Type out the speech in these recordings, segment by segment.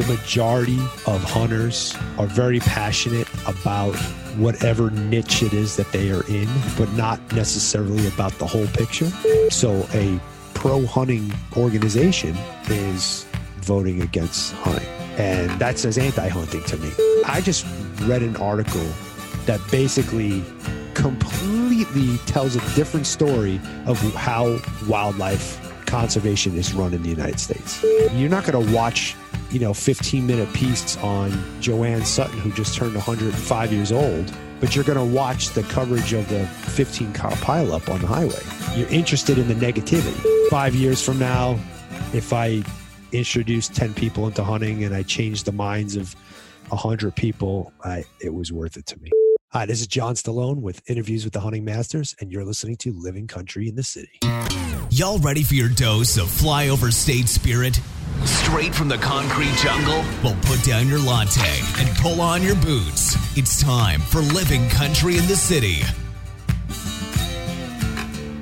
The majority of hunters are very passionate about whatever niche it is that they are in, but not necessarily about the whole picture. So a pro-hunting organization is voting against hunting. And that says anti-hunting to me. I just read an article that basically completely tells a different story of how wildlife conservation is run in the United States. You're not going to watch, 15-minute piece on Joanne Sutton, who just turned 105 years old, but you're going to watch the coverage of the 15-car pileup on the highway. You're interested in the negativity. 5 years from now, if I introduce 10 people into hunting and I change the minds of 100 people, it was worth it to me. Hi, this is John Stallone with Interviews with the Hunting Masters, and you're listening to Living Country in the City. Y'all ready for your dose of flyover state spirit? Straight from the concrete jungle? Well, put down your latte and pull on your boots. It's time for Living Country in the City.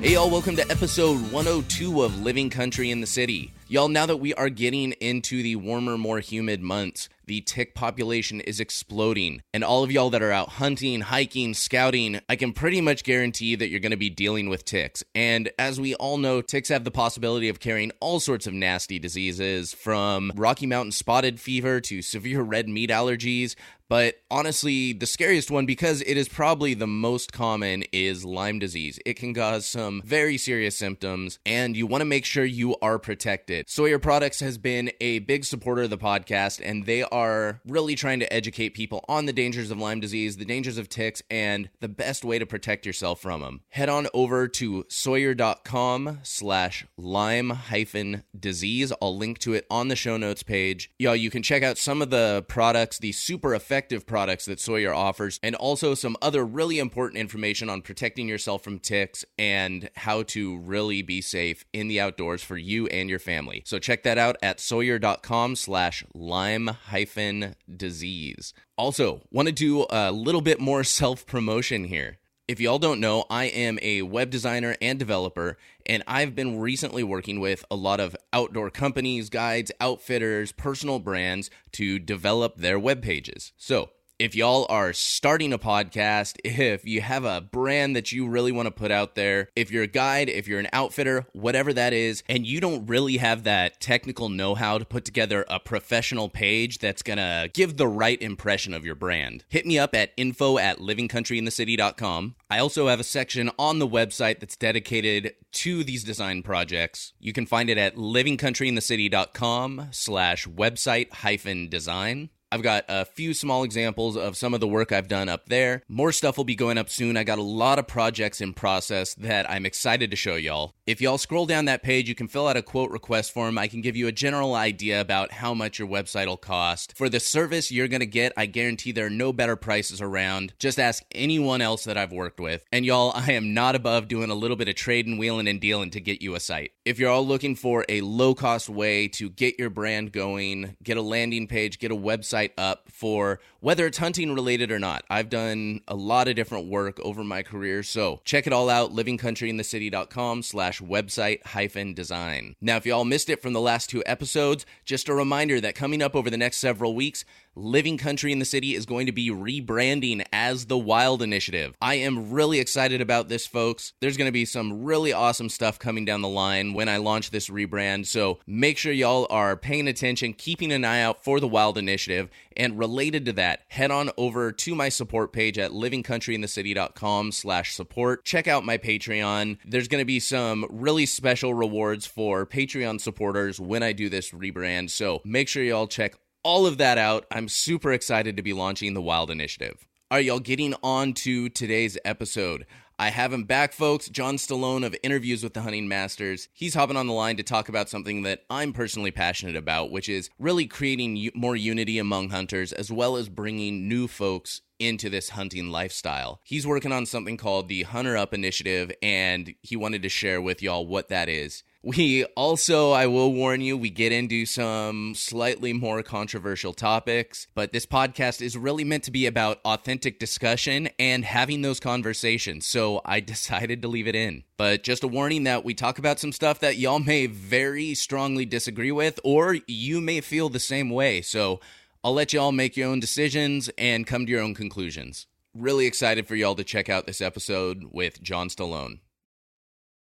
Hey y'all, welcome to episode 102 of Living Country in the City. Y'all, now that we are getting into the warmer, more humid months, the tick population is exploding. And all of y'all that are out hunting, hiking, scouting, I can pretty much guarantee that you're going to be dealing with ticks. And as we all know, ticks have the possibility of carrying all sorts of nasty diseases, from Rocky Mountain spotted fever to severe red meat allergies. But honestly, the scariest one, because it is probably the most common, is Lyme disease. It can cause some very serious symptoms, and you want to make sure you are protected. Sawyer Products has been a big supporter of the podcast, and they are really trying to educate people on the dangers of Lyme disease, the dangers of ticks, and the best way to protect yourself from them. Head on over to Sawyer.com/Lyme-disease. I'll link to it on the show notes page. Y'all, you can check out some of the products, the super effective products that Sawyer offers, and also some other really important information on protecting yourself from ticks and how to really be safe in the outdoors for you and your family. So check that out at Sawyer.com/Lyme-disease. Also, want to do a little bit more self-promotion here. If y'all don't know, I am a web designer and developer, and I've been recently working with a lot of outdoor companies, guides, outfitters, personal brands to develop their web pages. So if y'all are starting a podcast, if you have a brand that you really want to put out there, if you're a guide, if you're an outfitter, whatever that is, and you don't really have that technical know-how to put together a professional page that's going to give the right impression of your brand, hit me up at info@livingcountryinthecity.com. I also have a section on the website that's dedicated to these design projects. You can find it at livingcountryinthecity.com/website-design. I've got a few small examples of some of the work I've done up there. More stuff will be going up soon. I got a lot of projects in process that I'm excited to show y'all. If y'all scroll down that page, you can fill out a quote request form. I can give you a general idea about how much your website will cost. For the service you're going to get, I guarantee there are no better prices around. Just ask anyone else that I've worked with. And y'all, I am not above doing a little bit of trading, wheeling, and dealing to get you a site. If you're all looking for a low-cost way to get your brand going, get a landing page, get a website up for whether it's hunting related or not. I've done a lot of different work over my career, so check it all out, livingcountryinthecity.com/website-design. Now, if y'all missed it from the last two episodes, just a reminder that coming up over the next several weeks, Living Country in the City is going to be rebranding as the Wild Initiative. I am really excited about this, folks. There's going to be some really awesome stuff coming down the line when I launch this rebrand, so make sure y'all are paying attention, keeping an eye out for the Wild Initiative. And related to that, head on over to my support page at livingcountryinthecity.com/support. Check out my Patreon. There's going to be some really special rewards for Patreon supporters when I do this rebrand, so make sure y'all check all of that out. I'm super excited to be launching the Wild Initiative. All right, y'all, getting on to today's episode. I have him back, folks. John Stallone of Interviews with the Hunting Masters. He's hopping on the line to talk about something that I'm personally passionate about, which is really creating more unity among hunters, as well as bringing new folks into this hunting lifestyle. He's working on something called the Hunter Up Initiative, and he wanted to share with y'all what that is. We also, I will warn you, we get into some slightly more controversial topics, but this podcast is really meant to be about authentic discussion and having those conversations, so I decided to leave it in. But just a warning that we talk about some stuff that y'all may very strongly disagree with, or you may feel the same way, so I'll let y'all make your own decisions and come to your own conclusions. Really excited for y'all to check out this episode with John Stallone.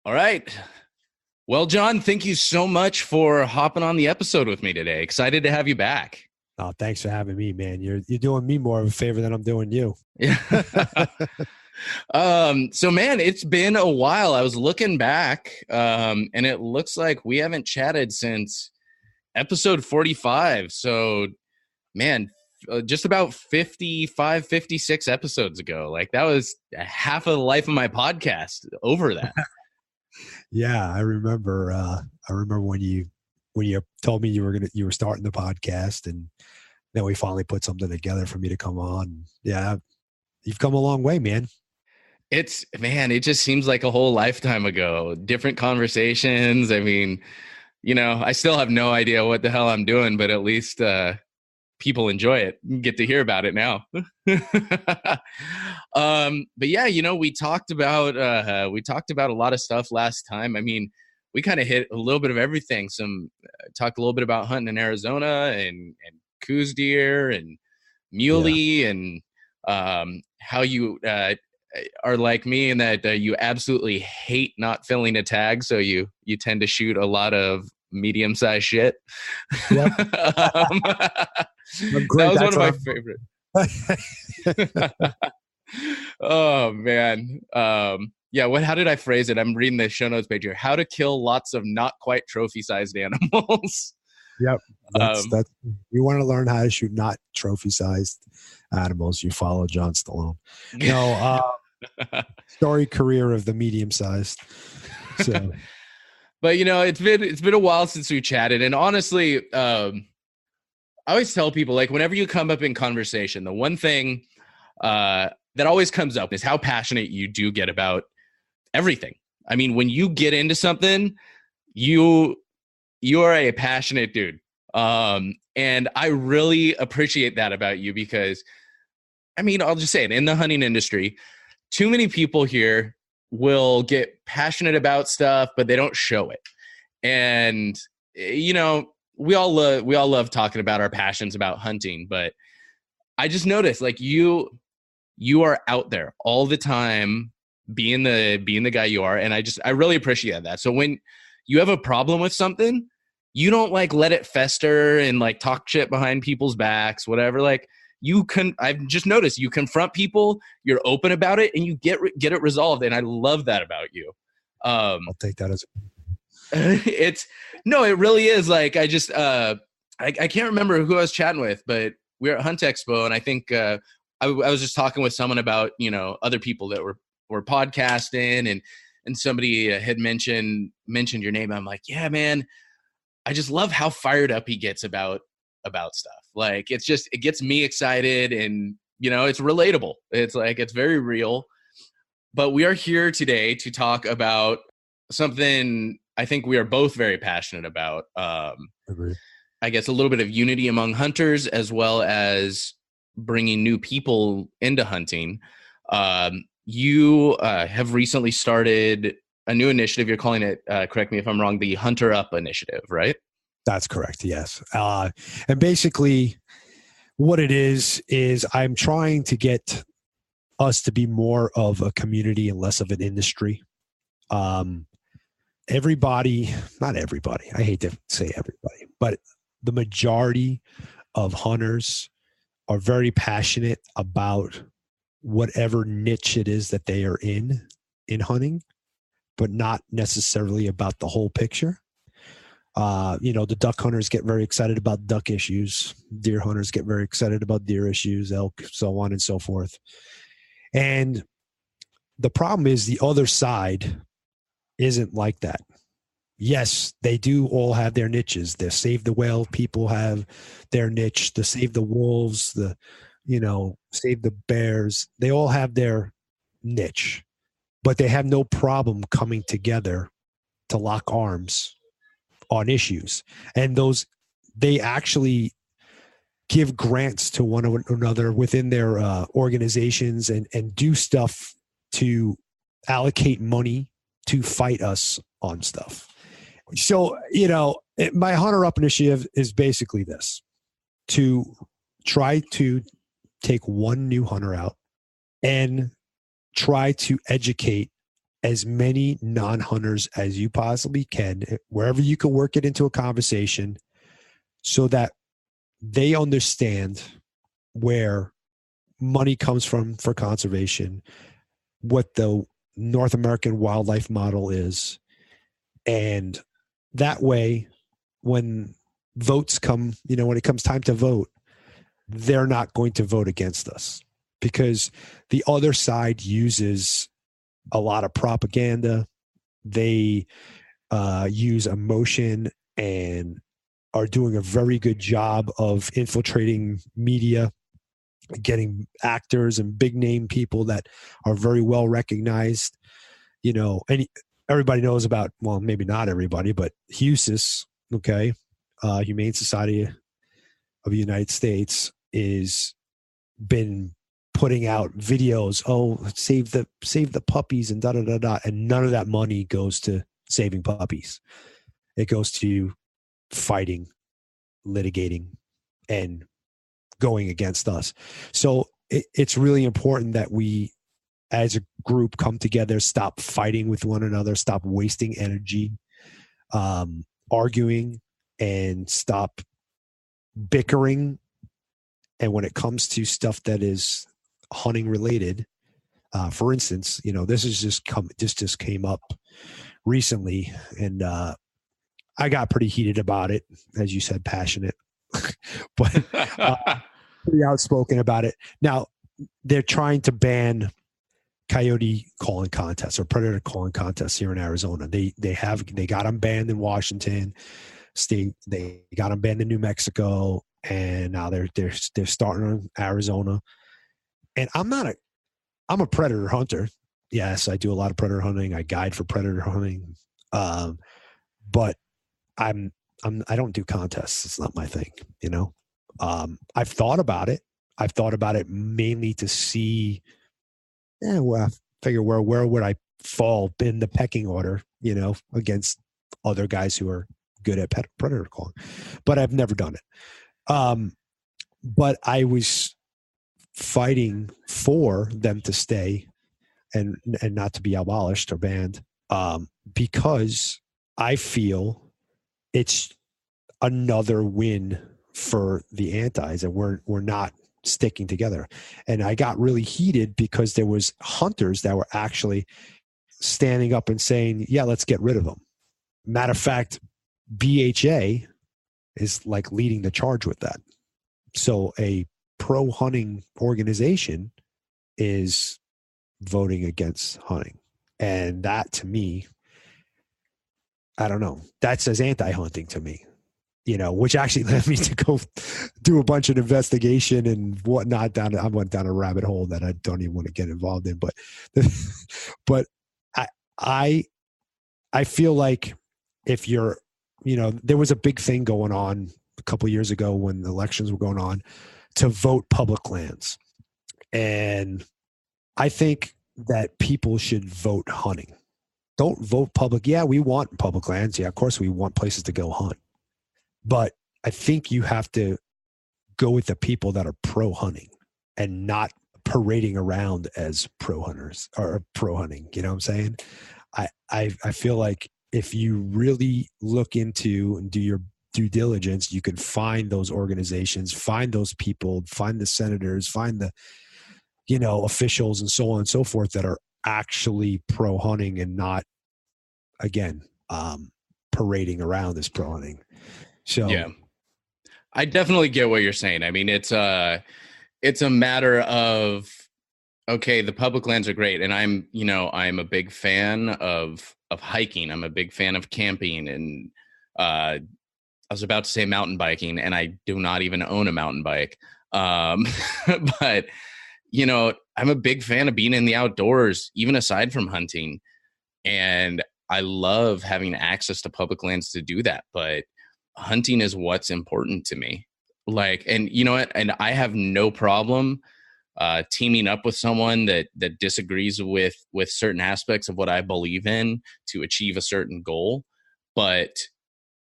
All right. Well, John, thank you so much for hopping on the episode with me today. Excited to have you back. Oh, thanks for having me, man. You're doing me more of a favor than I'm doing you. Yeah. So, man, it's been a while. I was looking back, and it looks like we haven't chatted since episode 45. So, man, just about 55, 56 episodes ago. Like, that was half of the life of my podcast over that. Yeah, I remember. I remember when you told me you were starting the podcast, and then we finally put something together for me to come on. Yeah, you've come a long way, man. It just seems like a whole lifetime ago. Different conversations. I mean, I still have no idea what the hell I'm doing, but at least people enjoy it. Get to hear about it now. But yeah, we talked about a lot of stuff last time. I mean, we kind of hit a little bit of everything. Talked a little bit about hunting in Arizona and coos deer and muley, and how you are like me in that you absolutely hate not filling a tag, so you tend to shoot a lot of medium-sized shit. Yep. That was one of my favorite. Oh man. Yeah, how did I phrase it? I'm reading the show notes page here. How to kill lots of not quite trophy-sized animals. Yep. That's you want to learn how to shoot not trophy-sized animals, you follow John Stallone. No, story career of the medium-sized. So but it's been a while since we chatted, and honestly, I always tell people, like, whenever you come up in conversation, the one thing that always comes up is how passionate you do get about everything. I mean, when you get into something, you are a passionate dude. And I really appreciate that about you because, I mean, I'll just say it, in the hunting industry, too many people here will get passionate about stuff, but they don't show it. And, we all love talking about our passions about hunting, but I just noticed, like, you are out there all the time being the guy you are, and I really appreciate that. So when you have a problem with something, you don't like let it fester and like talk shit behind people's backs, whatever. Like, I've just noticed you confront people, you're open about it, and you get it resolved, and I love that about you. I'll take that as it really is. Like, I just I can't remember who I was chatting with, but we were at Hunt Expo, and I think I was just talking with someone about other people that were podcasting, and somebody had mentioned your name. I'm like, yeah, man, I just love how fired up he gets about stuff. Like, it gets me excited, and it's relatable. It's like, it's very real. But we are here today to talk about something I think we are both very passionate about. Agreed. I guess a little bit of unity among hunters, as well as bringing new people into hunting. You have recently started a new initiative. You're calling it, correct me if I'm wrong, the Hunter Up Initiative, right? That's correct. Yes. And basically what it is I'm trying to get us to be more of a community and less of an industry. Everybody, not everybody, I hate to say everybody, but the majority of hunters are very passionate about whatever niche it is that they are in hunting, but not necessarily about the whole picture. The duck hunters get very excited about duck issues. Deer hunters get very excited about deer issues, elk, so on and so forth. And the problem is the other side isn't like that. Yes, they do all have their niches. The Save the Whale people have their niche. The Save the Wolves, Save the Bears. They all have their niche, but they have no problem coming together to lock arms on issues. And they actually give grants to one another within their organizations and do stuff to allocate money to fight us on stuff. So, my Hunter Up initiative is basically this: to try to take one new hunter out and try to educate as many non-hunters as you possibly can, wherever you can work it into a conversation, so that they understand where money comes from for conservation, what the North American wildlife model is. And that way, when votes come, when it comes time to vote, they're not going to vote against us, because the other side uses a lot of propaganda. They use emotion and are doing a very good job of infiltrating media, getting actors and big name people that are very well recognized, and everybody knows about, well, maybe not everybody, but HUSIS, okay, Humane Society of the United States, is been putting out videos, save the puppies and da da da da, and none of that money goes to saving puppies. It goes to fighting, litigating, and going against us. So it's really important that we, as a group, come together, stop fighting with one another, stop wasting energy, arguing, and stop bickering. And when it comes to stuff that is hunting related, for instance, this is just came up recently, and I got pretty heated about it, as you said, passionate, but pretty outspoken about it. Now they're trying to ban coyote calling contests or predator calling contests here in Arizona. They got them banned in Washington State. They got them banned in New Mexico, and now they're starting in Arizona. And I'm a predator hunter. Yes, I do a lot of predator hunting. I guide for predator hunting, but I don't do contests. It's not my thing. I've thought about it. I've thought about it mainly to see, well, I figure where would I fall in the pecking order, against other guys who are good at predator calling, but I've never done it. But I was fighting for them to stay and not to be abolished or banned, because I feel it's another win for the antis, and we're not sticking together. And I got really heated because there was hunters that were actually standing up and saying, yeah, let's get rid of them. Matter of fact, BHA is like leading the charge with that. So a pro hunting organization is voting against hunting. And that, to me, I don't know, that says anti-hunting to me, which actually led me to go do a bunch of investigation and whatnot I went down a rabbit hole that I don't even want to get involved in. But I feel like if you're, there was a big thing going on a couple of years ago when elections were going on to vote public lands. And I think that people should vote hunting. Don't vote public. Yeah, we want public lands. Yeah, of course we want places to go hunt. But I think you have to go with the people that are pro hunting and not parading around as pro hunters or pro hunting. You know what I'm saying? I feel like if you really look into and do your due diligence, you can find those organizations, find those people, find the senators, find the, officials and so on and so forth that are actually pro hunting and not, again, parading around as pro hunting. So yeah, I definitely get what you're saying. I mean, it's a matter of, okay, the public lands are great, and I'm a big fan of hiking. I'm a big fan of camping, and I was about to say mountain biking, and I do not even own a mountain bike. But I'm a big fan of being in the outdoors, even aside from hunting. And I love having access to public lands to do that, but hunting is what's important to me. Like, and you know what? And I have no problem teaming up with someone that disagrees with certain aspects of what I believe in to achieve a certain goal. But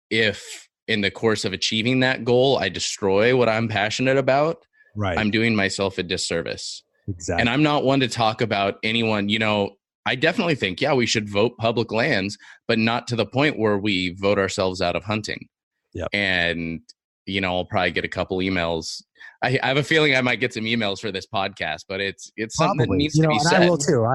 if in the course of achieving that goal, I destroy what I'm passionate about, Right. I'm doing myself a disservice. Exactly. And I'm not one to talk about anyone, you know, I definitely think, yeah, we should vote public lands, but not to the point where we vote ourselves out of hunting. Yep. And, you know, I'll probably get a couple emails. I have a feeling I might get some emails for this podcast, but it's something that needs to be said. I will too.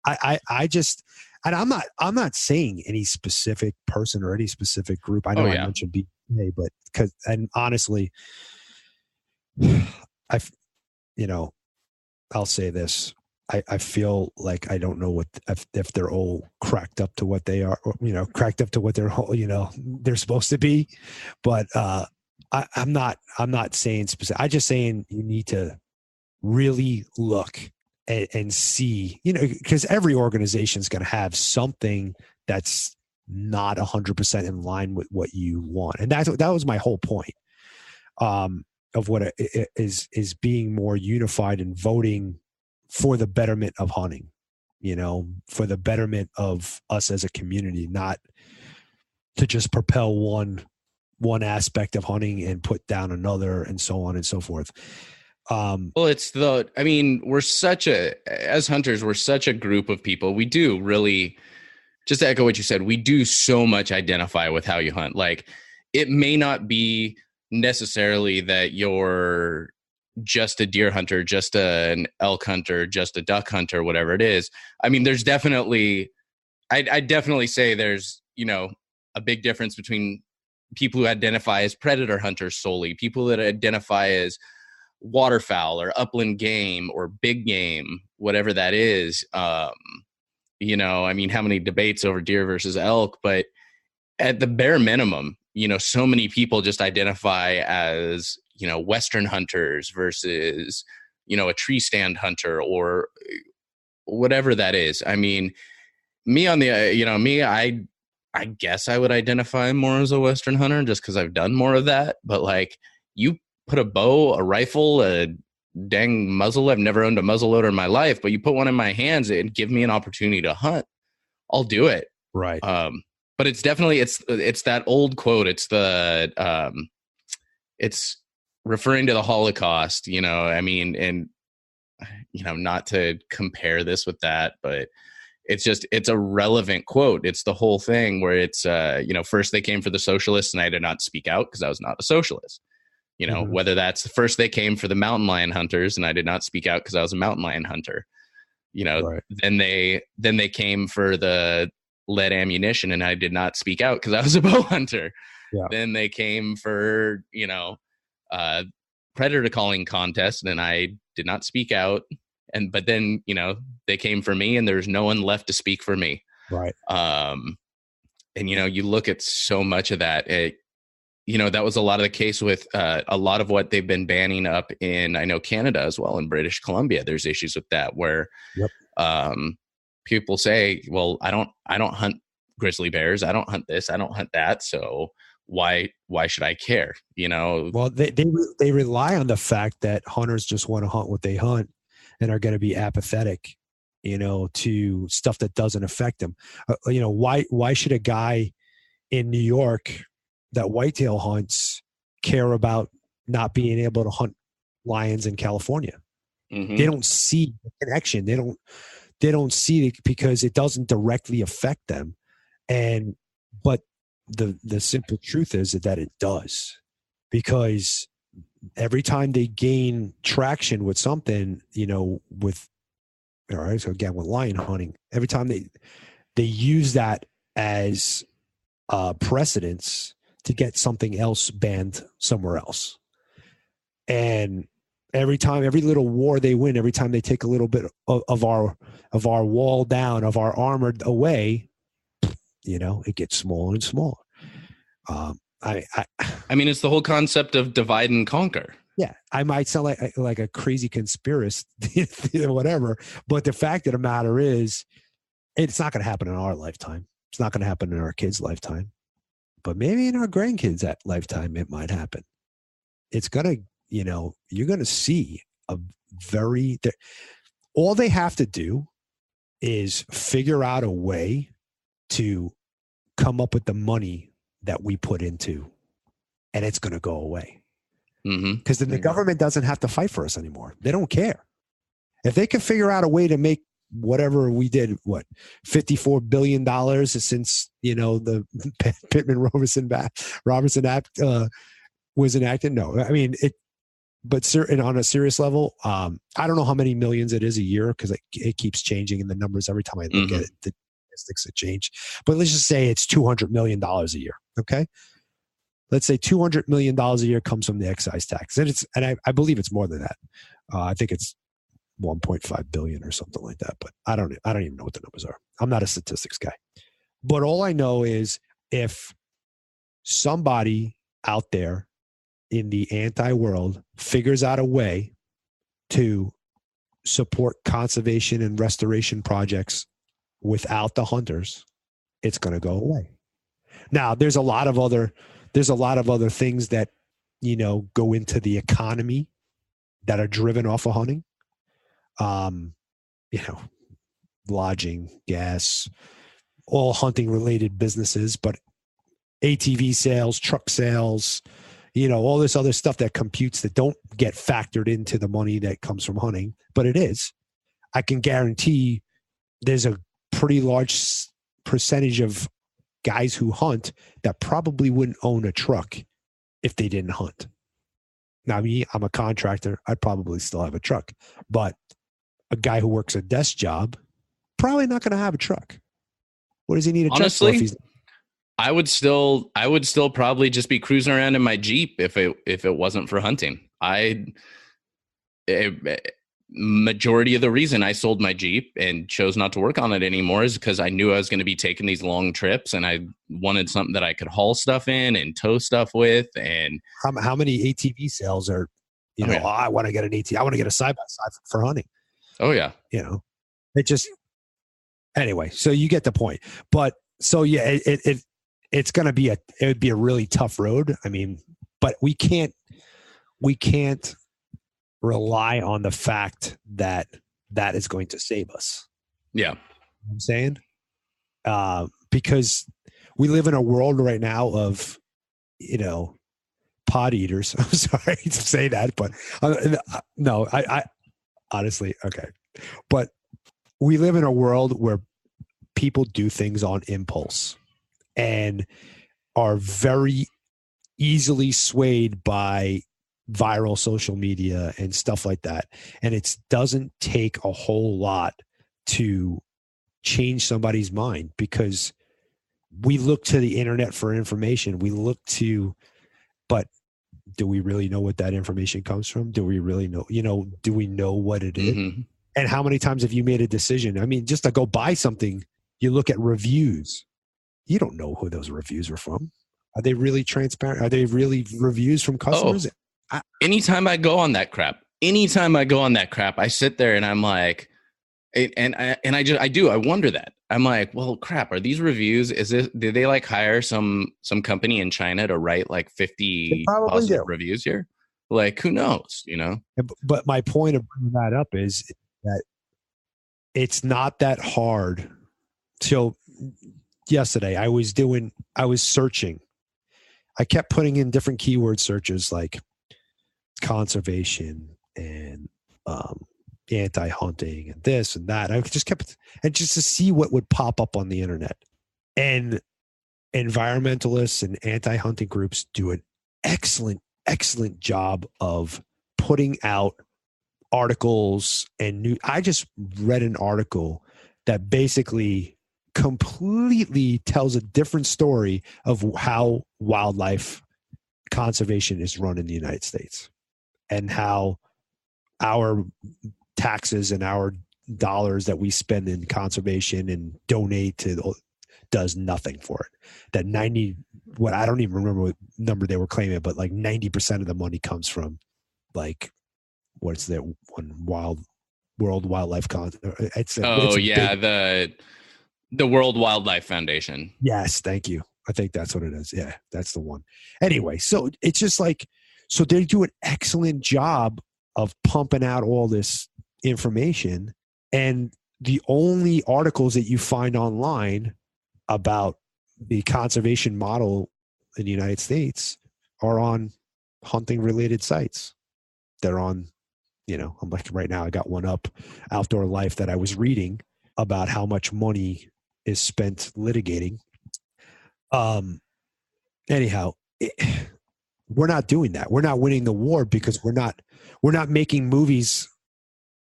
I just, and I'm not saying any specific person or any specific group. I know I mentioned BPA, but and honestly, I'll say this. I feel like I don't know if they're all cracked up to what they are, or, cracked up to what they're supposed to be. But I'm not saying specific. I'm just saying you need to really look and see, because every organization is going to have something that's not 100% in line with what you want. And that was my whole point of what it is being more unified and voting for the betterment of hunting, for the betterment of us as a community, not to just propel one aspect of hunting and put down another, and so on and so forth. Well, as hunters, we're such a group of people. We do really, just to echo what you said, we do so much identify with how you hunt. Like, it may not be necessarily that you're just a deer hunter, just an elk hunter, just a duck hunter, whatever it is. I mean, there's definitely, I definitely say there's, a big difference between people who identify as predator hunters solely, people that identify as waterfowl or upland game or big game, whatever that is. How many debates over deer versus elk, but at the bare minimum, so many people just identify as, Western hunters versus, a tree stand hunter or whatever that is. I mean, me on the, I guess I would identify more as a Western hunter just because I've done more of that. But like, you put a bow, a rifle, a dang muzzle. I've never owned a muzzleloader in my life, but you put one in my hands and give me an opportunity to hunt, I'll do it. Right. But it's definitely, it's that old quote. It's it's referring to the Holocaust, and not to compare this with that, but it's a relevant quote. It's the whole thing where it's, first they came for the socialists and I did not speak out because I was not a socialist. Whether that's first they came for the mountain lion hunters and I did not speak out because I was a mountain lion hunter. Right. Then they came for the lead ammunition and I did not speak out because I was a bow hunter. Yeah. Then they came for, predator calling contest and I did not speak out. But then, they came for me and there's no one left to speak for me. Right. You look at so much of that, that was a lot of the case with a lot of what they've been banning up in, I know, Canada as well, in British Columbia. There's issues with that where people say, well, I don't hunt grizzly bears. I don't hunt this. I don't hunt that. So why should I care? Well, they rely on the fact that hunters just want to hunt what they hunt and are going to be apathetic, to stuff that doesn't affect them. Why should a guy in New York that whitetail hunts care about not being able to hunt lions in California? Mm-hmm. They don't see the connection. They don't see it because it doesn't directly affect them. But the simple truth is that it does, because every time they gain traction with something, with lion hunting, every time they use that as precedence to get something else banned somewhere else. And every little war they win, every time they take a little bit of our wall down, of our armor away, it gets smaller and smaller. It's the whole concept of divide and conquer. Yeah, I might sound like a crazy conspiracist, whatever, but the fact of the matter is, it's not going to happen in our lifetime. It's not going to happen in our kids' lifetime, but maybe in our grandkids' lifetime, it might happen. It's going to, you're going to see all they have to do is figure out a way to come up with the money that we put into, and it's going to go away. Because then the government doesn't have to fight for us anymore. They don't care. If they can figure out a way to make whatever we did, $54 billion since, the Pittman-Robertson Act was enacted. No, I mean, but on a serious level, I don't know how many millions it is a year because it keeps changing in the numbers every time I look at it. The statistics that change. But let's just say it's $200 million a year. Okay. Let's say $200 million a year comes from the excise tax. And I believe it's more than that. I think it's 1.5 billion or something like that. But I don't even know what the numbers are. I'm not a statistics guy. But all I know is if somebody out there in the anti-world figures out a way to support conservation and restoration projects without the hunters, it's going to go away. Now, there's a lot of other things that, go into the economy that are driven off of hunting. Lodging, gas, all hunting related businesses, but ATV sales, truck sales, all this other stuff that computes that don't get factored into the money that comes from hunting, but it is. I can guarantee there's a pretty large percentage of guys who hunt that probably wouldn't own a truck if they didn't hunt. Now, I'm a contractor. I'd probably still have a truck, but a guy who works a desk job, probably not going to have a truck. What does he need a truck for? I would still probably just be cruising around in my Jeep if it wasn't for hunting. Majority of the reason I sold my Jeep and chose not to work on it anymore is because I knew I was going to be taking these long trips and I wanted something that I could haul stuff in and tow stuff with. And how many ATV sales are, I want to get an ATV. I want to get a side-by-side for hunting. Oh yeah. It just, anyway, so you get the point. But so yeah, it's going to be it would be a really tough road. I mean, but we can't rely on the fact that is going to save us. Yeah. You know what I'm saying? Because we live in a world right now of, pot eaters. I'm sorry to say that, but no, I honestly, okay. But we live in a world where people do things on impulse and are very easily swayed by viral social media and stuff like that. And it doesn't take a whole lot to change somebody's mind because we look to the internet for information. But do we really know what that information comes from? Do we really know, do we know what it is? Mm-hmm. And how many times have you made a decision? I mean, just to go buy something, you look at reviews. You don't know who those reviews are from. Are they really transparent? Are they really reviews from customers? Anytime I go on that crap, I sit there and I'm like, I wonder that. I'm like, well, crap, are these reviews? Did they like hire some company in China to write like 50 positive reviews here? Like, who knows, But my point of bringing that up is that it's not that hard. So yesterday I was searching. I kept putting in different keyword searches like conservation and anti-hunting and this and that. I just kept just to see what would pop up on the internet. And environmentalists and anti-hunting groups do an excellent job of putting out articles and I just read an article that basically completely tells a different story of how wildlife conservation is run in the United States and how our taxes and our dollars that we spend in conservation and donate to does nothing for it. That I don't even remember what number they were claiming, but like 90% of the money comes from like, what's that one World Wildlife Conservation? The World Wildlife Foundation. Yes, thank you. I think that's what it is. Yeah, that's the one. Anyway, so it's just like, so they do an excellent job of pumping out all this information, and the only articles that you find online about the conservation model in the United States are on hunting related sites. They're on, I'm like, right now I got one up, Outdoor Life, that I was reading about how much money is spent litigating. Anyhow, we're not doing that. We're not winning the war because we're not making movies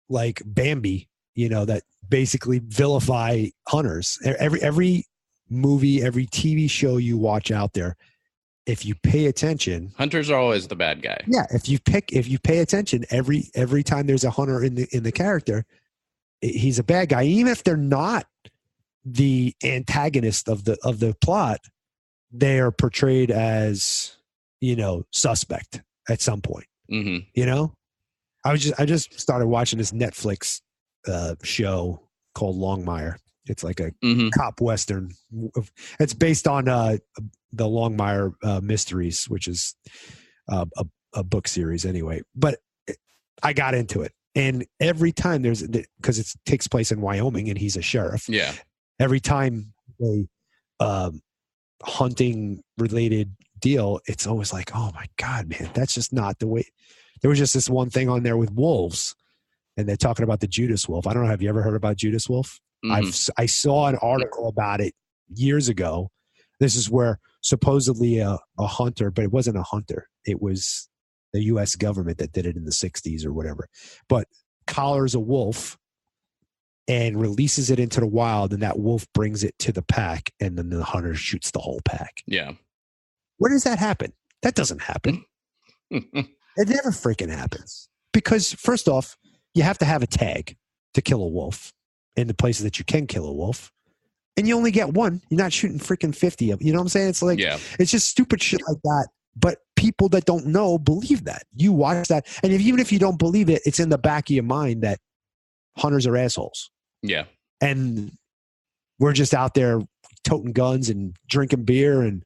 like Bambi, that basically vilify hunters. Every movie, every TV show you watch out there, if you pay attention, hunters are always the bad guy. Yeah, if you pay attention, every time there's a hunter in the character, he's a bad guy. Even if they're not the antagonist of the plot, they are portrayed as, suspect at some point. Mm-hmm. I just started watching this Netflix show called Longmire. It's like a cop western. It's based on the Longmire Mysteries, which is a book series anyway. But I got into it, and every time because it takes place in Wyoming, and he's a sheriff. Yeah. Every time a hunting related deal, it's always like, oh my God, man, that's just not the way. There was just this one thing on there with wolves, and they're talking about the Judas wolf. I don't know. Have you ever heard about Judas wolf? I saw an article about it years ago. This is where supposedly a hunter, but it wasn't a hunter. It was the U.S. government that did it in the 60s or whatever. But collars a wolf and releases it into the wild, and that wolf brings it to the pack, and then the hunter shoots the whole pack. Yeah. Where does that happen? That doesn't happen. It never freaking happens. Because first off, you have to have a tag to kill a wolf in the places that you can kill a wolf. And you only get one. You're not shooting freaking 50 of them. You know what I'm saying? It's like, It's just stupid shit like that. But people that don't know believe that. You watch that. And even if you don't believe it, it's in the back of your mind that hunters are assholes. Yeah. And we're just out there toting guns and drinking beer and,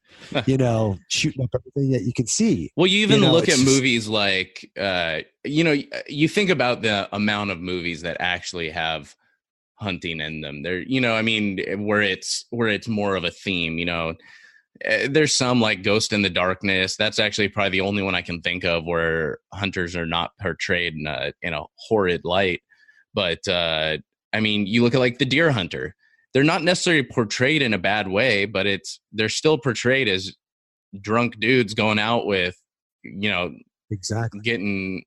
shooting up everything that you can see. Well, you even look at movies like, you think about the amount of movies that actually have hunting in them. There, where it's more of a theme, there's some like Ghost in the Darkness. That's actually probably the only one I can think of where hunters are not portrayed in a horrid light. But, you look at like The Deer Hunter. They're not necessarily portrayed in a bad way, but they're still portrayed as drunk dudes going out with, exactly getting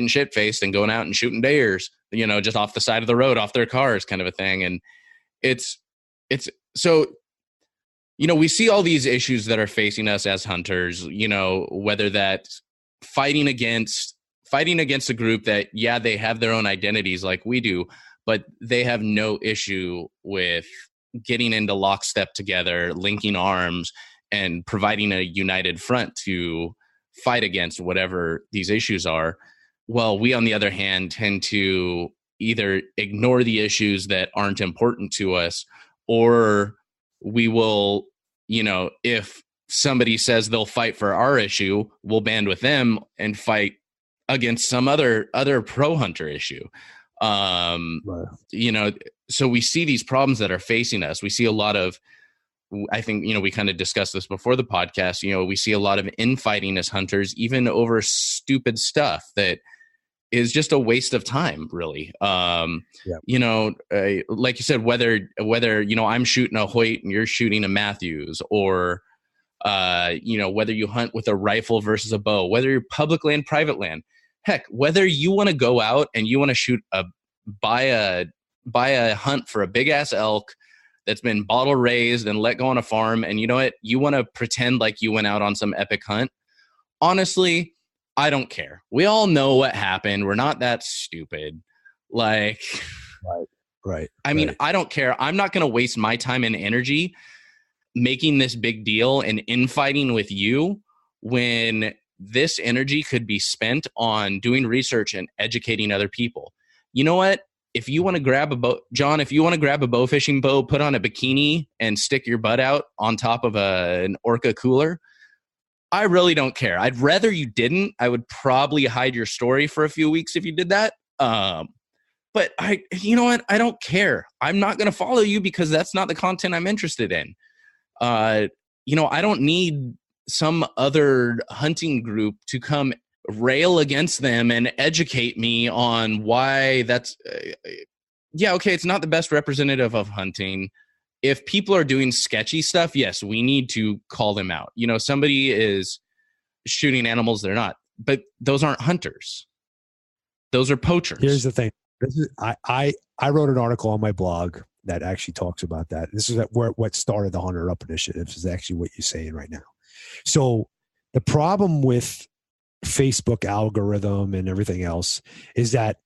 shit faced and going out and shooting deers, just off the side of the road, off their cars, kind of a thing. And it's so, we see all these issues that are facing us as hunters, whether that's fighting against a group that, they have their own identities like we do, but they have no issue with getting into lockstep together, linking arms, and providing a united front to fight against whatever these issues are. Well, we, on the other hand, tend to either ignore the issues that aren't important to us, or we will, if somebody says they'll fight for our issue, we'll band with them and fight against some other pro-hunter issue. Right. So we see these problems that are facing us. We see a lot of, I think, we kind of discussed this before the podcast, we see a lot of infighting as hunters, even over stupid stuff that is just a waste of time, really. Like you said, whether, I'm shooting a Hoyt and you're shooting a Matthews, or, whether you hunt with a rifle versus a bow, whether you're public land, private land, heck, whether you want to go out and you want to shoot buy a hunt for a big ass elk that's been bottle raised and let go on a farm, and you know what, you want to pretend like you went out on some epic hunt. Honestly, I don't care. We all know what happened. We're not that stupid. Like, right. I don't care. I'm not going to waste my time and energy making this big deal and infighting with you when this energy could be spent on doing research and educating other people. You know what? if you want to grab a bow, John, if you want to grab a bow fishing bow, put on a bikini and stick your butt out on top of an orca cooler, I really don't care. I'd rather you didn't. I would probably hide your story for a few weeks if you did that. But you know what? I don't care. I'm not going to follow you because that's not the content I'm interested in. I don't need some other hunting group to come rail against them and educate me on why that's okay, it's not the best representative of hunting. If people are doing sketchy stuff, yes, we need to call them out. Somebody is shooting animals they're not, but those aren't hunters. Those are poachers. Here's the thing. I wrote an article on my blog that actually talks about that. This is what started the Hunter Up Initiative. This is actually what you're saying right now. So the problem with Facebook algorithm and everything else is that,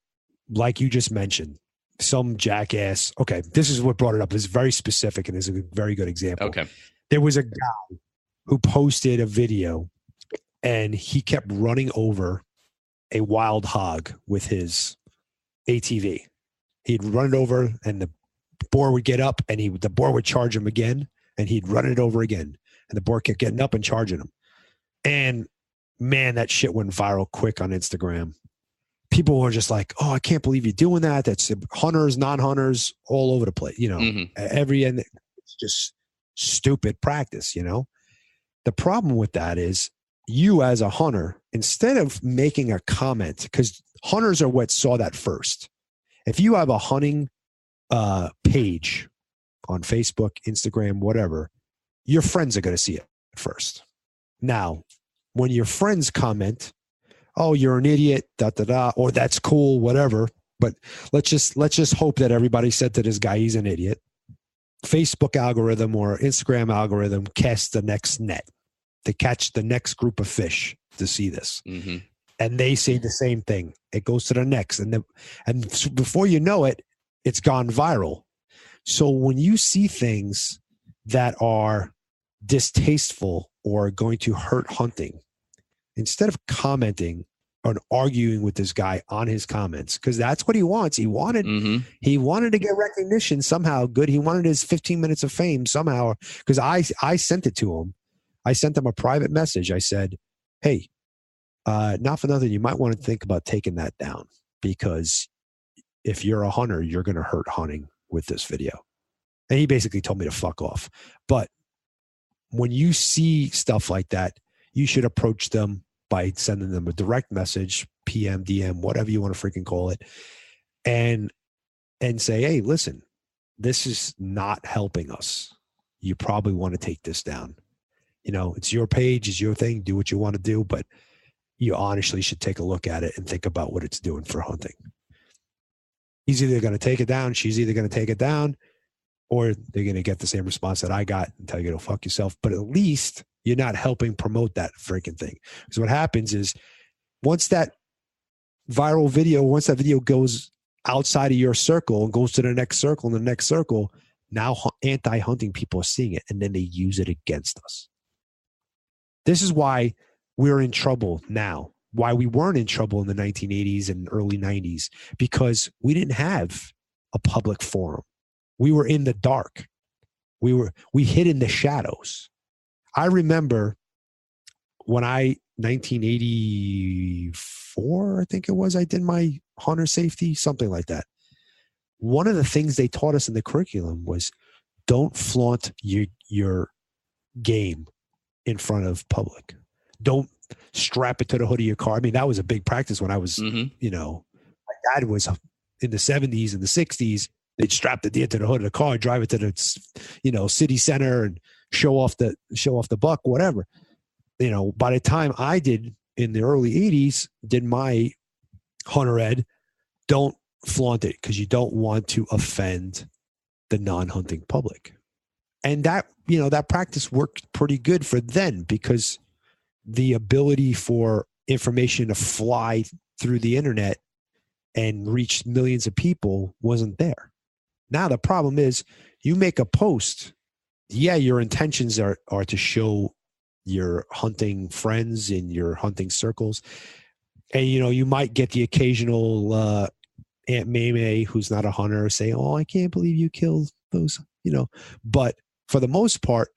like you just mentioned, some jackass. Okay, this is what brought it up. It's very specific and is a very good example. Okay, there was a guy who posted a video, and he kept running over a wild hog with his ATV. He'd run it over, and the boar would get up, and the boar would charge him again, and he'd run it over again, and the boar kept getting up and charging him. And man, that shit went viral quick on Instagram. People were just like, "Oh, I can't believe you're doing that." That's hunters, non-hunters, all over the place. Every end, it's just stupid practice. The problem with that is, you as a hunter, instead of making a comment, because hunters are what saw that first. If you have a hunting page on Facebook, Instagram, whatever, your friends are going to see it first. Now, when your friends comment, "Oh, you're an idiot," or "That's cool," whatever. But let's just hope that everybody said to this guy, he's an idiot. Facebook algorithm or Instagram algorithm casts the next net to catch the next group of fish to see this. Mm-hmm. And they say the same thing. It goes to the next. And before you know it, it's gone viral. So when you see things that are distasteful or going to hurt hunting, instead of commenting or arguing with this guy on his comments, because that's what he wants. He wanted to get recognition somehow. Good. He wanted his 15 minutes of fame somehow. Because I sent it to him. I sent him a private message. I said, "Hey, not for nothing, you might want to think about taking that down, because if you're a hunter, you're going to hurt hunting with this video." And he basically told me to fuck off. But when you see stuff like that, you should approach them by sending them a direct message, PM, DM, whatever you want to freaking call it, and say, "Hey, listen, this is not helping us. You probably want to take this down. It's your page, it's your thing, do what you want to do, but you honestly should take a look at it and think about what it's doing for hunting." He's either going to take it down, she's either going to take it down, or they're going to get the same response that I got and tell you to fuck yourself. But at least you're not helping promote that freaking thing. Because what happens is, once that video goes outside of your circle and goes to the next circle and the next circle, now anti-hunting people are seeing it, and then they use it against us. This is why we're in trouble now, why we weren't in trouble in the 1980s and early 90s, because we didn't have a public forum. We were in the dark. We hid in the shadows. I remember when 1984, I think it was, I did my hunter safety, something like that. One of the things they taught us in the curriculum was, don't flaunt your game in front of public. Don't strap it to the hood of your car. I mean, that was a big practice when I was, my dad was in the 70s and the 60s. They'd strap the deer to the hood of the car, drive it to the, city center and show off the buck, whatever. By the time I did in the early 80s, did my hunter ed, don't flaunt it, because you don't want to offend the non-hunting public. And that, that practice worked pretty good for then, because the ability for information to fly through the internet and reach millions of people wasn't there. Now the problem is, you make a post, your intentions are to show your hunting friends in your hunting circles, and you might get the occasional Aunt May, who's not a hunter, say, "Oh, I can't believe you killed those," But for the most part,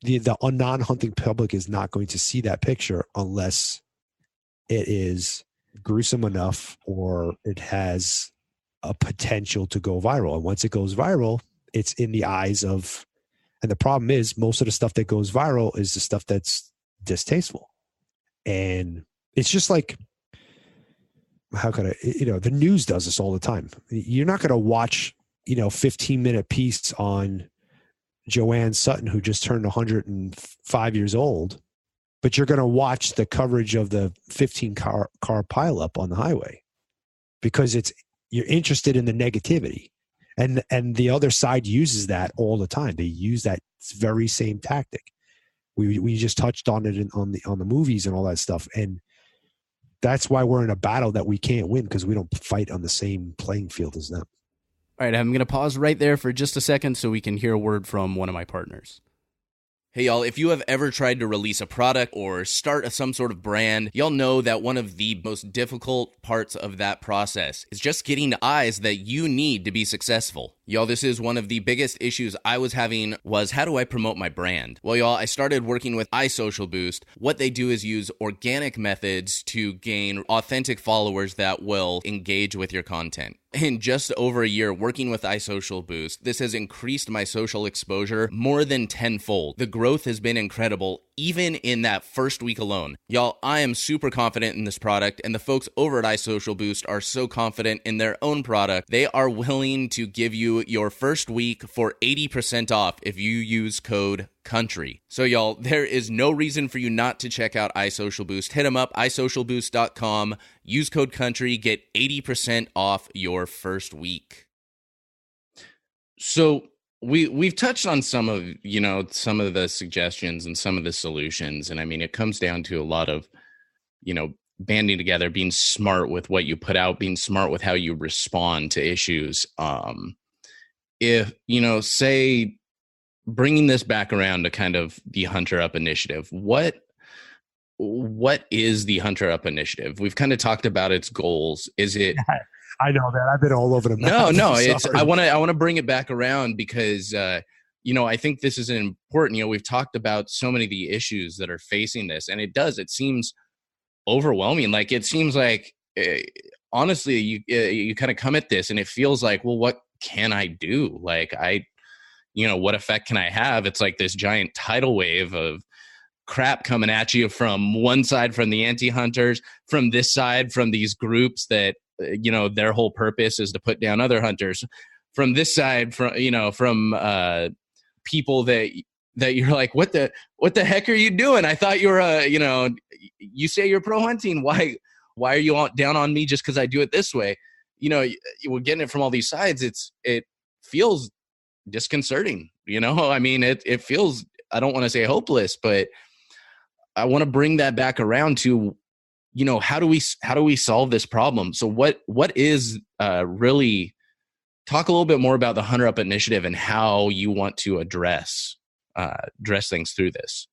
the non-hunting public is not going to see that picture unless it is gruesome enough or it has a potential to go viral. And once it goes viral, it's in the eyes of, and the problem is most of the stuff that goes viral is the stuff that's distasteful. And it's just like, how could I, the news does this all the time. You're not going to watch, 15-minute piece on Joanne Sutton, who just turned 105 years old, but you're going to watch the coverage of the 15 car pileup on the highway because you're interested in the negativity. And the other side uses that all the time. They use that very same tactic. We just touched on it on the movies and all that stuff. And that's why we're in a battle that we can't win, because we don't fight on the same playing field as them. All right, I'm going to pause right there for just a second so we can hear a word from one of my partners. Hey, y'all, if you have ever tried to release a product or start some sort of brand, y'all know that one of the most difficult parts of that process is just getting the eyes that you need to be successful. Y'all, this is one of the biggest issues I was having was, how do I promote my brand? Well, y'all, I started working with iSocialBoost. What they do is use organic methods to gain authentic followers that will engage with your content. In just over a year working with iSocialBoost, this has increased my social exposure more than tenfold. The growth has been incredible, even in that first week alone. Y'all, I am super confident in this product, and the folks over at iSocialBoost are so confident in their own product, they are willing to give you your first week for 80% off if you use code COUNTRY. So y'all, there is no reason for you not to check out iSocialBoost. Hit them up, isocialboost.com, use code COUNTRY, get 80% off your first week. So we've touched on some of the suggestions and some of the solutions. And I mean, it comes down to a lot of, banding together, being smart with what you put out, being smart with how you respond to issues. If, say, bringing this back around to kind of the Hunter Up Initiative, what is the Hunter Up Initiative? We've kind of talked about its goals. Is it... I know that. I've been all over the map. No, it's, I want to bring it back around because, I think this is important. We've talked about so many of the issues that are facing this, and it seems overwhelming. Like, it seems like, honestly, you kind of come at this and it feels like, well, what can I do? Like, what effect can I have? It's like this giant tidal wave of crap coming at you from one side, from the anti-hunters, from this side, from these groups that, their whole purpose is to put down other hunters, from this side, from people that you're like, what the heck are you doing? I thought you were, you say you're pro hunting. Why are you down on me just because I do it this way? We're getting it from all these sides. It feels disconcerting. I mean, it feels, I don't want to say hopeless, but I want to bring that back around to, how do we solve this problem? So what is really, talk a little bit more about the Hunter Up Initiative and how you want to address things through this.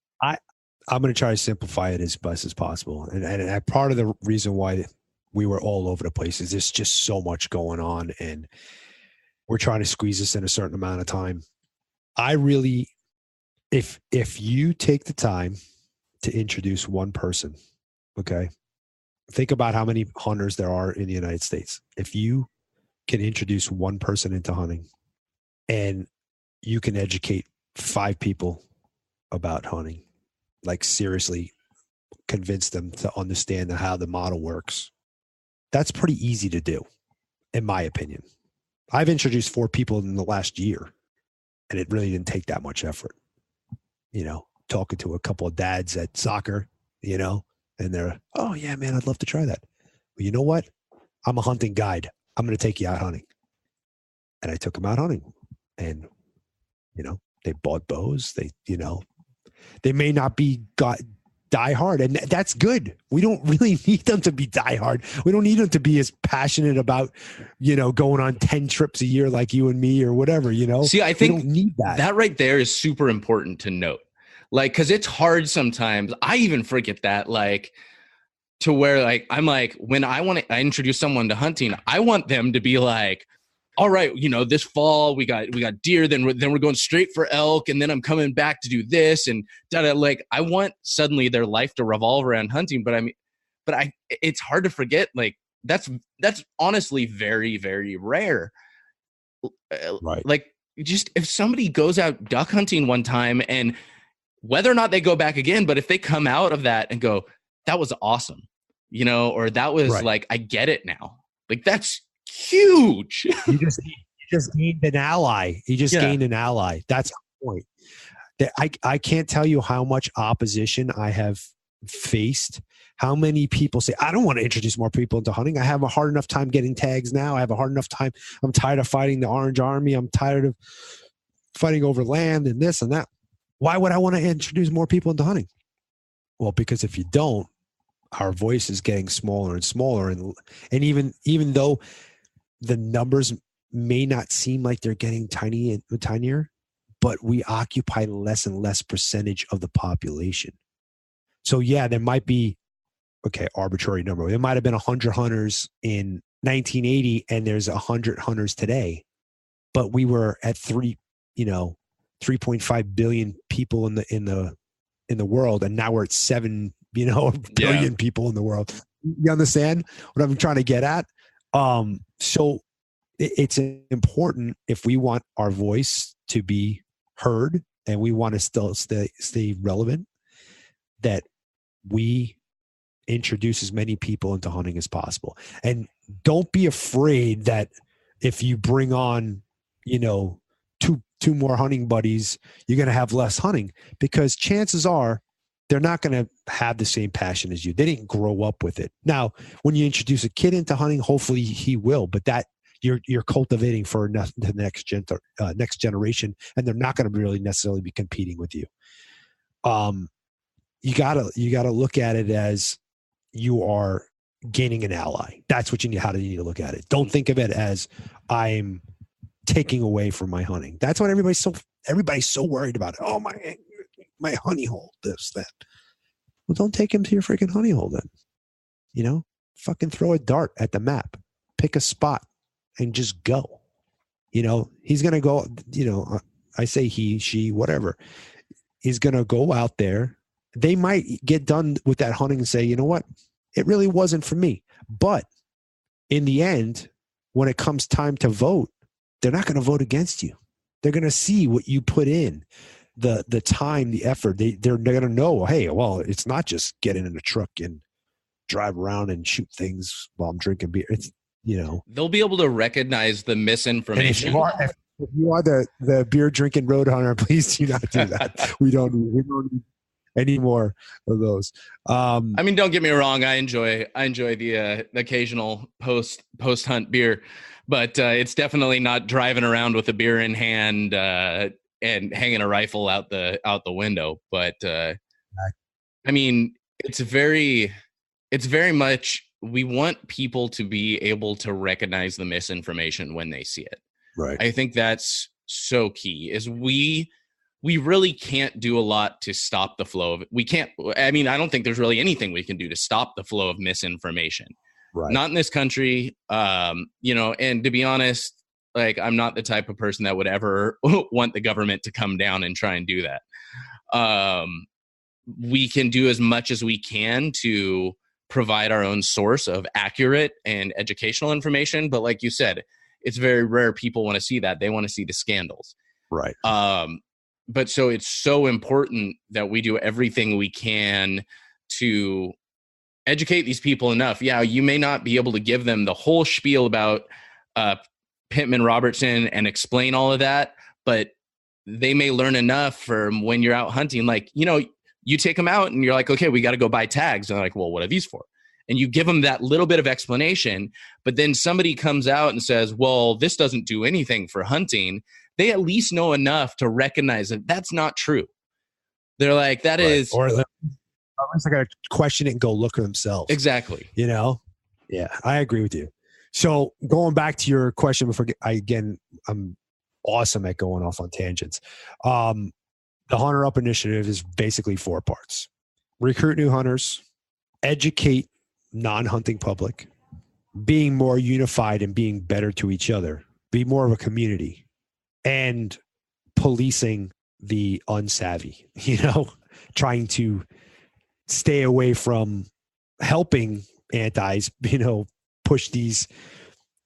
I'm going to try to simplify it as best as possible. And part of the reason why we were all over the place is there's just so much going on and we're trying to squeeze this in a certain amount of time. I really, if you take the time to introduce one person, okay, think about how many hunters there are in the United States. If you can introduce one person into hunting and you can educate 5 people about hunting, like seriously convince them to understand how the model works, that's pretty easy to do, in my opinion. I've introduced 4 people in the last year, and it really didn't take that much effort. Talking to a couple of dads at soccer, and they're, oh yeah, man, I'd love to try that. Well, you know what? I'm a hunting guide. I'm going to take you out hunting. And I took them out hunting, and, they bought bows. They may not be die hard, and that's good. We don't really need them to be die hard. We don't need them to be as passionate about, going on 10 trips a year like you and me or whatever, See, I think we don't need that. That right there is super important to note. Like, cause it's hard sometimes. I even forget that. Like, to where like I'm like, when I introduce someone to hunting, I want them to be like, all right, this fall we got deer, then we're going straight for elk, and then I'm coming back to do this, and like I want suddenly their life to revolve around hunting. But it's hard to forget, like that's honestly very, very rare. Right. Like, just if somebody goes out duck hunting one time, and whether or not they go back again, but if they come out of that and go, that was awesome, or that was right. like, I get it now. Like, that's huge. You just gained an ally. You just gained an ally. That's the point. I can't tell you how much opposition I have faced. How many people say, I don't want to introduce more people into hunting. I have a hard enough time getting tags now. I have a hard enough time. I'm tired of fighting the Orange Army. I'm tired of fighting over land and this and that. Why would I want to introduce more people into hunting? Well, because if you don't, our voice is getting smaller and smaller. And even though the numbers may not seem like they're getting tinier, but we occupy less and less percentage of the population. So yeah, there might be, arbitrary number. There might have been 100 hunters in 1980 and there's 100 hunters today, but we were at 3.5 billion people in the world, and now we're at 7 billion people in the world. You understand what I'm trying to get at? So it's important, if we want our voice to be heard and we want to still stay relevant, that we introduce as many people into hunting as possible. And don't be afraid that if you bring on, two more hunting buddies, you're going to have less hunting, because chances are they're not going to have the same passion as you. They didn't grow up with it. Now, when you introduce a kid into hunting, hopefully he will, but that you're cultivating for the next generation, and they're not going to really necessarily be competing with you. You gotta look at it as you are gaining an ally. That's what you need to look at it. Don't think of it as I'm taking away from my hunting. That's what everybody's so worried about. Oh, my honey hole, this, that. Well, don't take him to your freaking honey hole then. Fucking throw a dart at the map, pick a spot, and just go. He's gonna go. I say he, she, whatever. He's gonna go out there. They might get done with that hunting and say, you know what? It really wasn't for me. But in the end, when it comes time to vote, they're not going to vote against you. They're going to see what you put in, the time, the effort. They're going to know, hey, well, it's not just getting in a truck and drive around and shoot things while I'm drinking beer. It's, they'll be able to recognize the misinformation. If you are the beer drinking road hunter, please do not do that. We don't need any more of those. Don't get me wrong. I enjoy the occasional post hunt beer, but it's definitely not driving around with a beer in hand and hanging a rifle out the window. But it's very much, we want people to be able to recognize the misinformation when they see it. Right. I think that's so key. Is we really can't do a lot to stop the flow of it. We can't. I don't think there's really anything we can do to stop the flow of misinformation. Right. Not in this country. And to be honest, like, I'm not the type of person that would ever want the government to come down and try and do that. We can do as much as we can to provide our own source of accurate and educational information. But like you said, it's very rare people want to see that. They want to see the scandals. Right. But so it's so important that we do everything we can to educate these people enough. Yeah, you may not be able to give them the whole spiel about Pittman Robertson and explain all of that, but they may learn enough from when you're out hunting. Like, you take them out and you're like, okay, we got to go buy tags. And they're like, well, what are these for? And you give them that little bit of explanation, but then somebody comes out and says, well, this doesn't do anything for hunting. They at least know enough to recognize that that's not true. They're like, that right. is. Or at least I got to question it and go look at themselves. Exactly. Yeah, I agree with you. So going back to your question before, I'm awesome at going off on tangents. The Hunter Up initiative is basically 4 parts: recruit new hunters, educate non-hunting public, being more unified and being better to each other, be more of a community, and policing the unsavvy, trying to stay away from helping antis, push these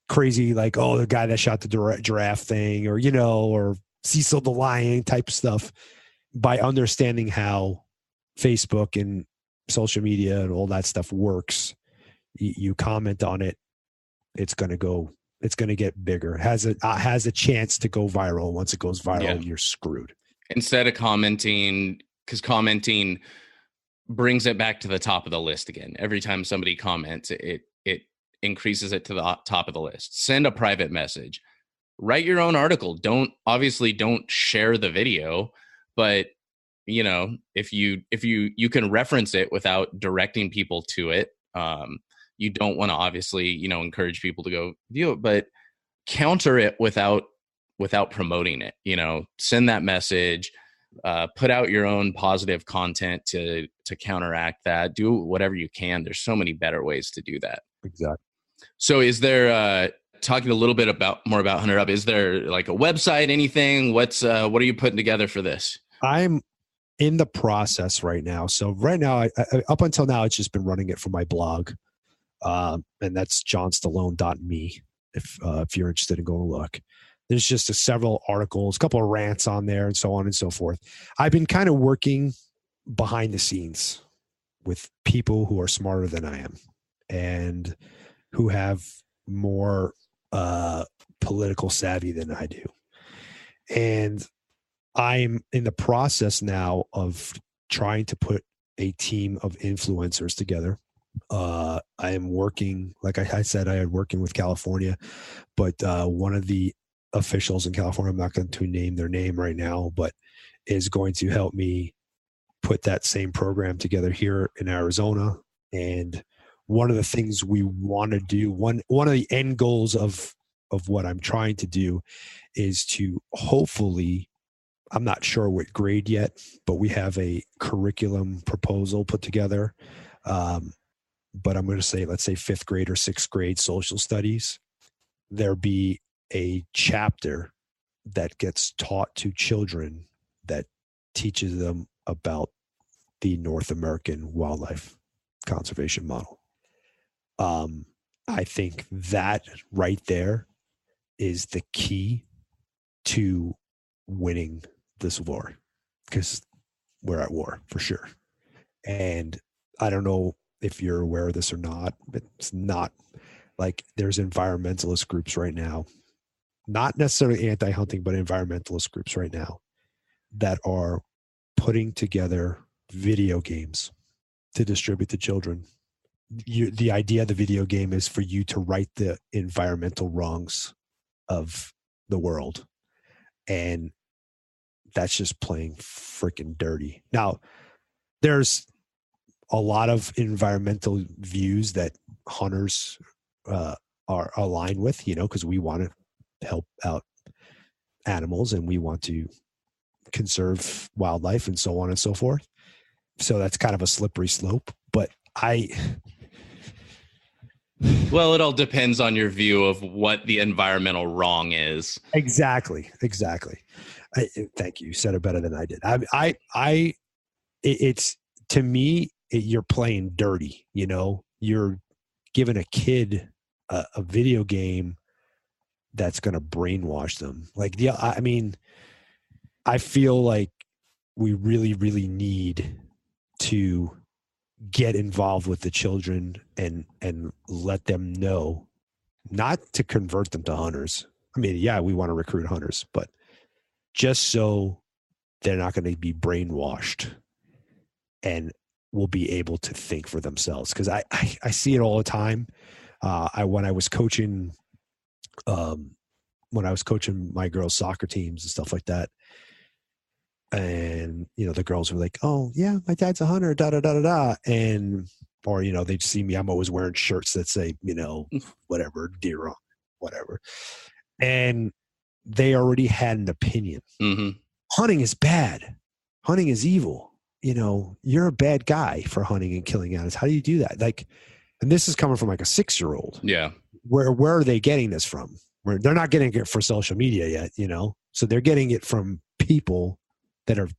crazy, like, oh, the guy that shot the giraffe thing, or, or Cecil the lion type of stuff, by understanding how Facebook and social media and all that stuff works. You comment on it, it's going to get bigger. Has a chance to go viral. Once it goes viral, you're screwed. Instead of commenting, because commenting brings it back to the top of the list again. Every time somebody comments, it increases it to the top of the list. Send a private message. Write your own article. Don't share the video, but if you can reference it without directing people to it. You don't want to obviously, encourage people to go view it, but counter it without promoting it. Send that message, put out your own positive content to counteract that. Do whatever you can. There's so many better ways to do that. Exactly. So is there, talking a little bit more about Hunter Up, is there like a website, anything? What are you putting together for this? I'm in the process right now. So right now, I up until now, it's just been running it from my blog. And that's johnstallone.me. If you're interested in going to look, there's just several articles, a couple of rants on there, and so on and so forth. I've been kind of working behind the scenes with people who are smarter than I am and who have more political savvy than I do. And I'm in the process now of trying to put a team of influencers together. I am working, like I said, I am working with California, but one of the officials in California, I'm not going to name their name right now, but is going to help me put that same program together here in Arizona. And one of the things we want to do, one of the end goals of what I'm trying to do is to hopefully, I'm not sure what grade yet, but we have a curriculum proposal put together. But I'm going to say, let's say 5th grade or 6th grade social studies. There be a chapter that gets taught to children that teaches them about the North American wildlife conservation model. I think that right there is the key to winning this war, because we're at war for sure. And I don't know if you're aware of this or not, but it's not like there's environmentalist groups right now, not necessarily anti-hunting, but environmentalist groups right now that are putting together video games to distribute to children. The idea of the video game is for you to right the environmental wrongs of the world. And that's just playing freaking dirty. Now, there's a lot of environmental views that hunters are aligned with, because we want to help out animals and we want to conserve wildlife and so on and so forth. So that's kind of a slippery slope. But well, it all depends on your view of what the environmental wrong is. Exactly. Thank you. You said it better than I did. It's to me, you're playing dirty. You're giving a kid a video game that's going to brainwash them. Like, I feel like we really, really need to get involved with the children and let them know, not to convert them to hunters. We want to recruit hunters, but just so they're not going to be brainwashed and will be able to think for themselves. Because I see it all the time. When I was coaching my girls' soccer teams and stuff like that, and the girls were like, "Oh yeah, my dad's a hunter," da da da da da, and or they'd see me. I'm always wearing shirts that say whatever, deer on, whatever, and they already had an opinion. Mm-hmm. Hunting is bad. Hunting is evil. You're a bad guy for hunting and killing animals. How do you do that? Like, And this is coming from like a 6-year-old. Yeah. Where are they getting this from? Where they're not getting it for social media yet, So they're getting it from people that are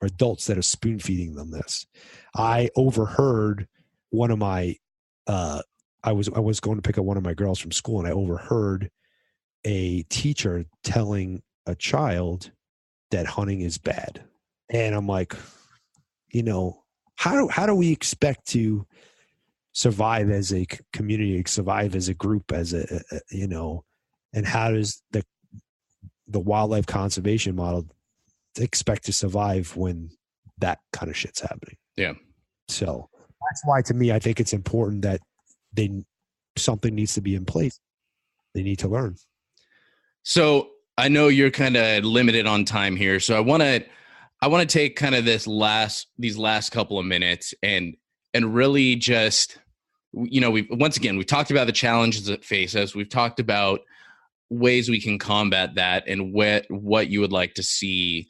adults that are spoon feeding them this. I overheard one of my I was going to pick up one of my girls from school, and I overheard a teacher telling a child that hunting is bad. And I'm like, how do we expect to survive as a community, survive as a group, as and how does the wildlife conservation model expect to survive when that kind of shit's happening? Yeah. So that's why, to me, I think it's important that something needs to be in place. They need to learn. So I know you're kind of limited on time here, so I want to take kind of these last couple of minutes and really just, we've talked about the challenges that face us. We've talked about ways we can combat that and what you would like to see,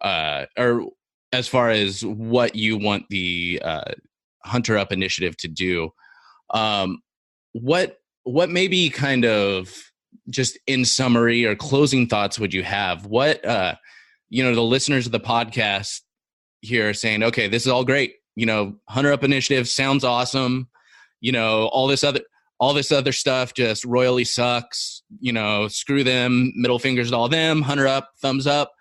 or as far as what you want the Hunter Up initiative to do. What maybe kind of just in summary or closing thoughts would you have? What, the listeners of the podcast here are saying, okay, this is all great. Hunter Up initiative sounds awesome. All this other stuff just royally sucks. Screw them, middle fingers to all them, Hunter Up, thumbs up.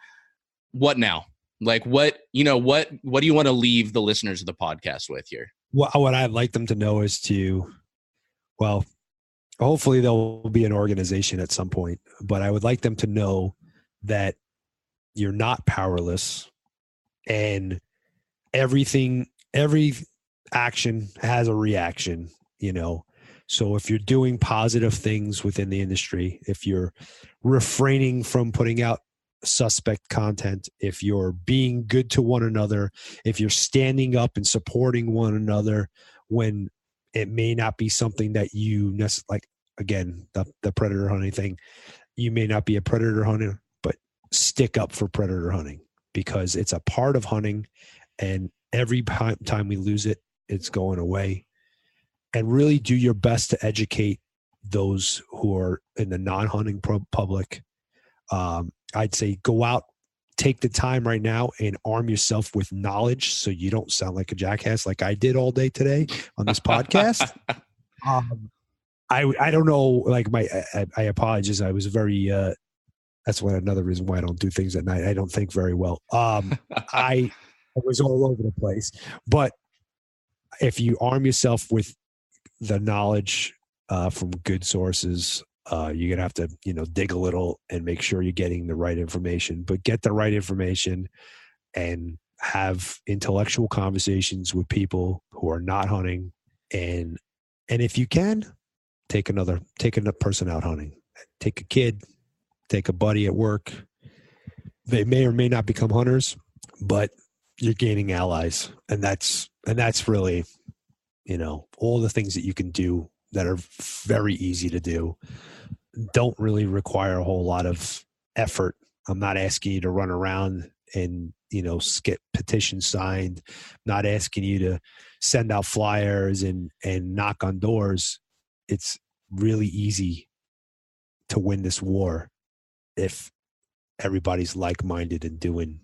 What now? Like what do you want to leave the listeners of the podcast with here? Well, what I'd like them to know is hopefully there'll be an organization at some point, but I would like them to know that you're not powerless, and every action has a reaction, So if you're doing positive things within the industry, if you're refraining from putting out suspect content, if you're being good to one another, if you're standing up and supporting one another when it may not be something that you necessarily, like, again, the predator hunting thing, you may not be a predator hunter, but stick up for predator hunting, because it's a part of hunting, and every time we lose it, it's going away. And really do your best to educate those who are in the non-hunting public. I'd say go out, take the time right now and arm yourself with knowledge so you don't sound like a jackass like I did all day today on this podcast. I don't know, like I apologize. I was very, that's another reason why I don't do things at night. I don't think very well. I was all over the place, but if you arm yourself with the knowledge from good sources, you're gonna have to dig a little and make sure you're getting the right information, but get the right information and have intellectual conversations with people who are not hunting, and if you can, take another person out hunting. Take a kid, take a buddy at work. They may or may not become hunters, but you're gaining allies, and that's really all the things that you can do that are very easy to do, don't really require a whole lot of effort. I'm not asking you to run around and get petitions signed. I'm not asking you to send out flyers and knock on doors. It's really easy to win this war if everybody's like-minded and doing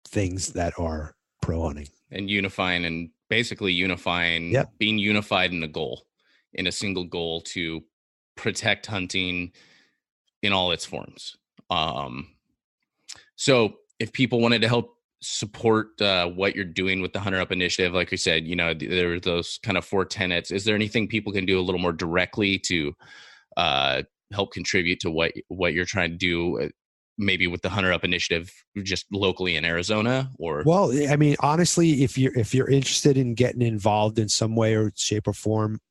things that are pro-hunting. And unifying, yep. Being unified in a goal, in a single goal to protect hunting in all its forms. So if people wanted to help support what you're doing with the Hunter Up initiative, like we said, there are those kind of 4 tenets. Is there anything people can do a little more directly to help contribute to what you're trying to do, maybe with the Hunter Up initiative, just locally in Arizona? Or, well, I mean, honestly, if you're interested in getting involved in some way or shape or form,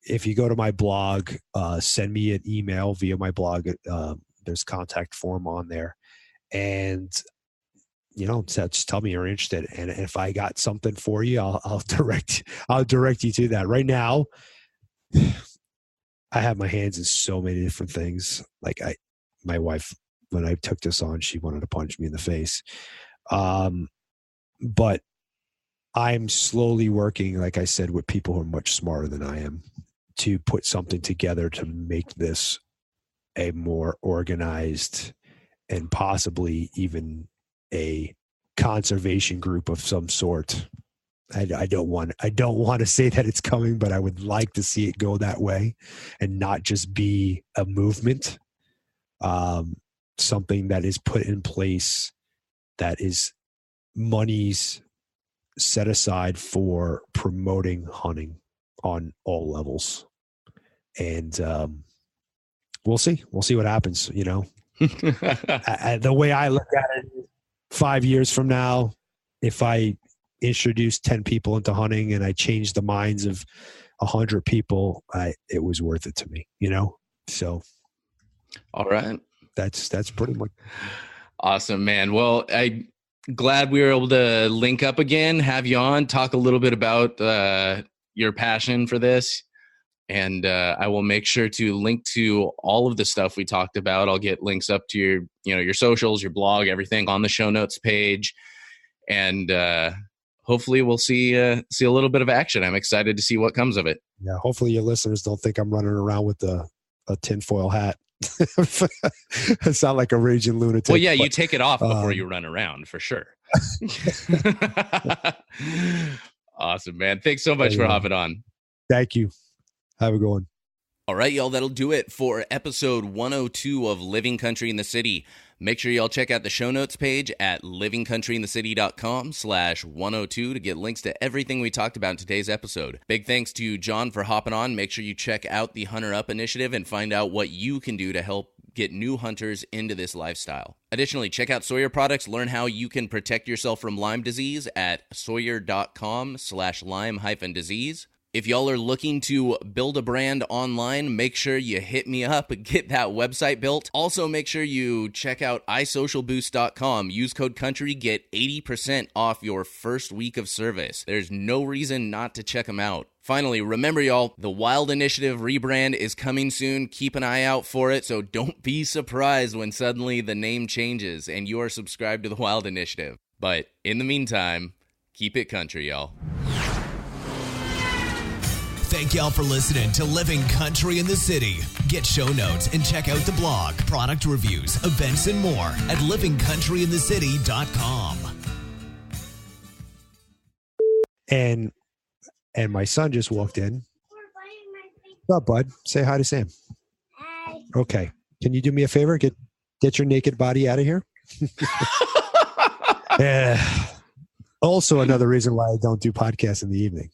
if you go to my blog, send me an email via my blog. There's contact form on there, and just tell me you're interested. And if I got something for you, I'll direct you to that. Right now, I have my hands in so many different things. Like my wife, when I took this on, she wanted to punch me in the face. But I'm slowly working, like I said, with people who are much smarter than I am to put something together to make this a more organized and possibly even a conservation group of some sort. I don't want to say that it's coming, but I would like to see it go that way and not just be a movement, something that is put in place that is monies set aside for promoting hunting on all levels. And we'll see what happens. The way I look at it, 5 years from now, if I introduce 10 people into hunting and I change the minds of 100 people, it was worth it to me, So, all right, that's pretty much awesome, man. Well, I'm glad we were able to link up again, have you on, talk a little bit about your passion for this. And I will make sure to link to all of the stuff we talked about. I'll get links up to your socials, your blog, everything on the show notes page. And hopefully we'll see a little bit of action. I'm excited to see what comes of it. Yeah, hopefully your listeners don't think I'm running around with a tinfoil hat. I sound like a raging lunatic. Well, yeah, you take it off before you run around, for sure. Awesome, man. Thanks so much for hopping on. Thank you. Have a good one. All right, y'all, that'll do it for episode 102 of Living Country in the City. Make sure y'all check out the show notes page at livingcountryinthecity.com/102 to get links to everything we talked about in today's episode. Big thanks to John for hopping on. Make sure you check out the Hunter Up initiative and find out what you can do to help get new hunters into this lifestyle. Additionally, check out Sawyer products. Learn how you can protect yourself from Lyme disease at sawyer.com/Lyme-disease. If y'all are looking to build a brand online, make sure you hit me up and get that website built. Also, make sure you check out isocialboost.com. Use code COUNTRY, get 80% off your first week of service. There's no reason not to check them out. Finally, remember, y'all, the Wild Initiative rebrand is coming soon. Keep an eye out for it, so don't be surprised when suddenly the name changes and you are subscribed to the Wild Initiative. But in the meantime, keep it country, y'all. Thank y'all for listening to Living Country in the City. Get show notes and check out the blog, product reviews, events, and more at livingcountryinthecity.com. And my son just walked in. What's up, bud? Say hi to Sam. Hi. Okay. Can you do me a favor? Get your naked body out of here. Also, another reason why I don't do podcasts in the evening.